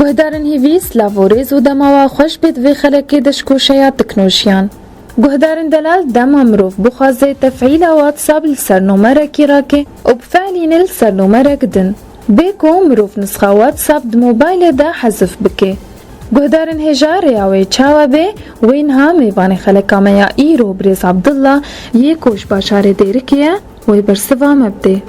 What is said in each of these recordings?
گهدارن هیویس لاوریز و دماوا خوش بید وی خلکی دشکوشیا تکنوشیان. گهدارن دلال دما مروف بخوازه تفعیل واتساب لسرنومره کی راکه و بفعلین لسرنومره گدن. بیکو مروف نسخه واتساب د موبایل دا حذف بکه. گهدارن هجار یاوی چاوا بی وین ها میوان خلکامه یا ایرو بریز عبدالله یکوش باشاره دیرکیه وی برسوا مبده.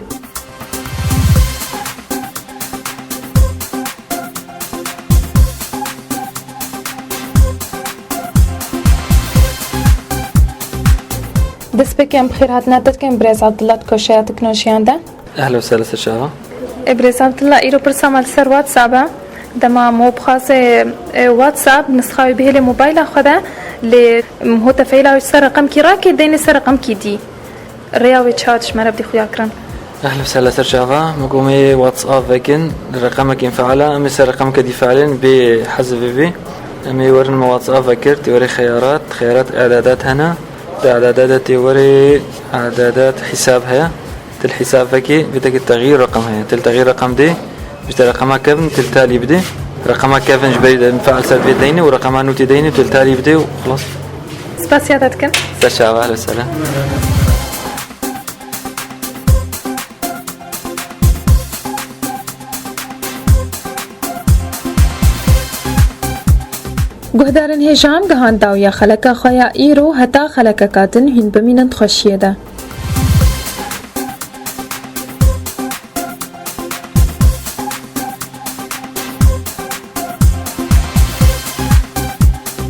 دست بکیم بخیر هاتنا تدکیم بریز عبدالله تکوشیا تکنوشیان ده؟ اهلا وسهلا سشاوة. بریز عبدالله ایرو برسام سر واتسابه دما مو بخاص واتساب نسخه به الموبايل خدا ل هو تفعيله سر رقم كي راكي دين سر رقم كي دي رياوي تشاتش ما بدي خويا كرم. اهلا وسهلا سشاوة. مقومي واتساب فيكن رقمك ينفعله امي سر رقمك دي فعلن بحذف بي امي ورن واتساب فكر توري خيارات اعدادات هنا اعدادات توري اعدادات حسابها الحساب فكي بدك التغيير رقمها تغيير رقم دي بشتري رقمها كيفن تلتالي بدي رقمها كيفن جبري مفعل سلبي ديني ورقمها نوتي ديني تلتالي بدي وخلاص. سباسياتكم. سشاوة أهلا وسهلا. گهدارن هجام گهان داویا خلکا خویا ایرو هتا خلکا کاتن هین بمینند خوشیه ده.